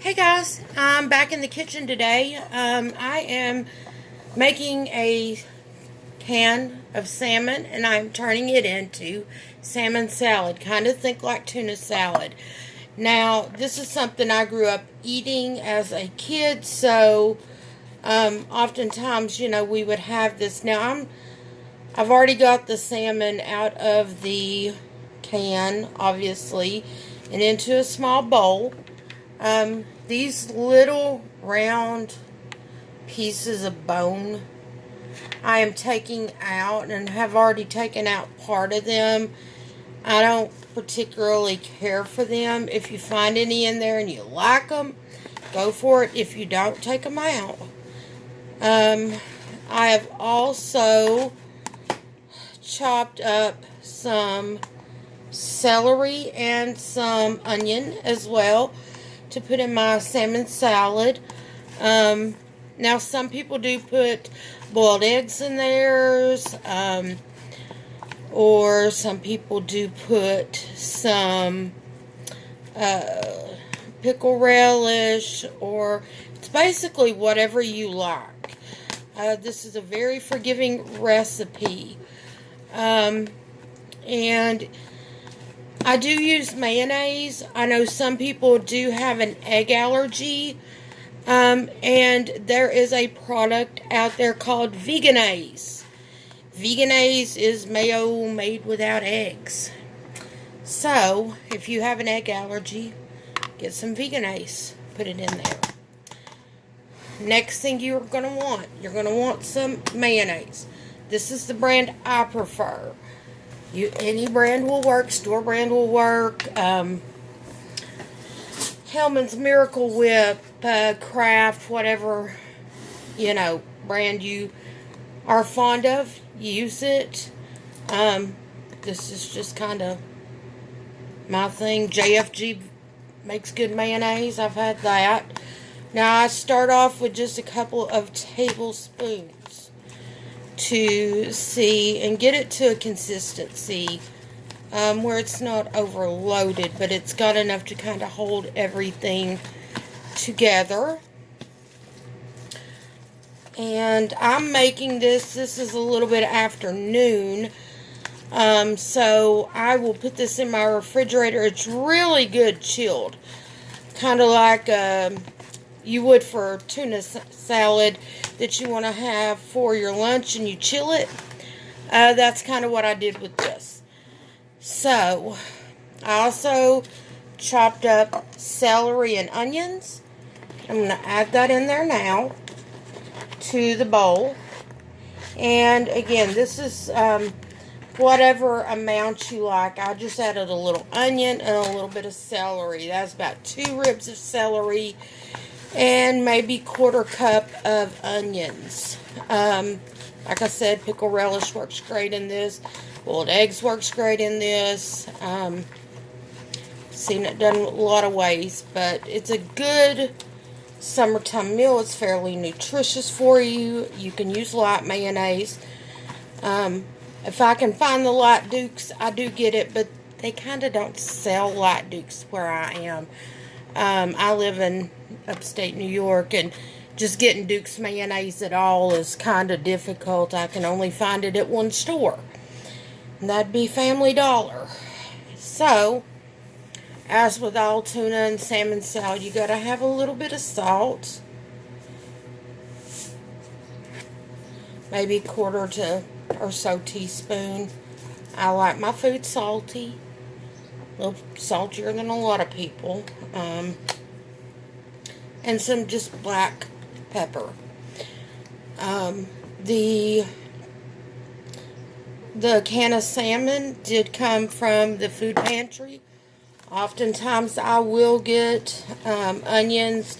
Hey guys, I'm back in the kitchen today. I am making a can of salmon and I'm turning it into salmon salad. Kind of think like tuna salad. Now, this is something I grew up eating as a kid, so oftentimes, we would have this. Now, I've already got the salmon out of the can, obviously, and into a small bowl. These little round pieces of bone I am taking out and have already taken out part of them. I don't particularly care for them. If you find any in there and you like them, go for it. If you don't, take them out. I have also chopped up some celery and some onion as well to put in my salmon salad. Now, some people do put boiled eggs in theirs, or some people do put some pickle relish, or it's basically whatever you like. This is a very forgiving recipe. And I do use mayonnaise. I know some people do have an egg allergy. And there is a product out there called Vegenaise. Vegenaise is mayo made without eggs. So, if you have an egg allergy, get some Vegenaise. Put it in there. Next thing you're going to want some mayonnaise. This is the brand I prefer. Any brand will work. Store brand will work. Hellman's Miracle Whip, Kraft, whatever, brand you are fond of, use it. This is just kind of my thing. JFG makes good mayonnaise. I've had that. Now, I start off with just a couple of tablespoons to see and get it to a consistency where it's not overloaded, but it's got enough to kind of hold everything together. And I'm making this is a little bit after noon, so I will put this in my refrigerator. It's really good chilled, kind of like you would for tuna salad that you want to have for your lunch and you chill it. That's kind of what I did with this. So, I also chopped up celery and onions. I'm going to add that in there now to the bowl. And again, this is whatever amount you like. I just added a little onion and a little bit of celery. That's about 2 ribs of celery and maybe 1/4 cup of onions. Like I said, pickle relish works great in this. Boiled eggs works great in this. Seen it done a lot of ways, but it's a good summertime meal. It's fairly nutritious for you. You can use light mayonnaise. If I can find the light Dukes, I do get it, but they kind of don't sell light Dukes where I am. I live in upstate New York, and just getting Duke's mayonnaise at all is kind of difficult. I can only find it at one store, and that'd be Family Dollar. So, as with all tuna and salmon salad, you gotta have a little bit of salt. Maybe 1/4 or so teaspoon. I like my food salty. A little saltier than a lot of people. And some just black pepper. The can of salmon did come from the food pantry. Oftentimes I will get onions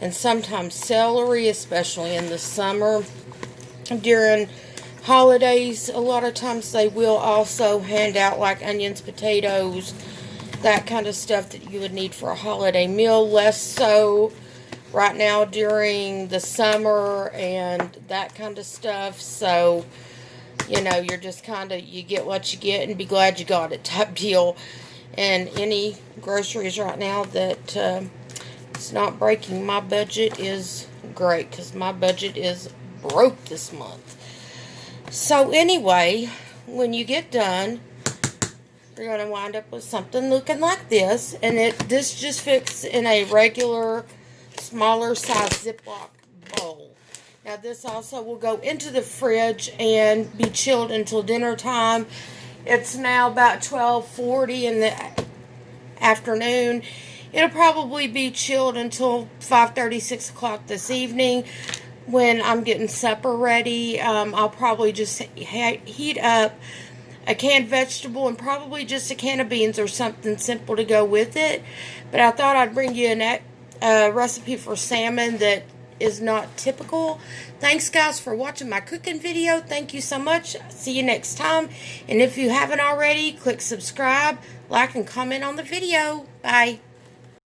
and sometimes celery, especially in the summer. During holidays, a lot of times they will also hand out like onions, potatoes, that kind of stuff that you would need for a holiday meal. Less so right now during the summer and that kind of stuff. So, you're just kind of, you get what you get and be glad you got it type deal. And any groceries right now that It's not breaking my budget is great, because my budget is broke this month. So anyway, when you get done, you're going to wind up with something looking like this. And this just fits in a regular, smaller size Ziploc bowl. Now this also will go into the fridge and be chilled until dinner time. It's now about 12:40 in the afternoon. It'll probably be chilled until 5:30, 6 o'clock this evening. When I'm getting supper ready, I'll probably just heat up a canned vegetable and probably just a can of beans or something simple to go with it. But I thought I'd bring you a recipe for salmon that is not typical. Thanks guys for watching my cooking video. Thank you so much. See you next time. And if you haven't already, click subscribe, like, and comment on the video. Bye.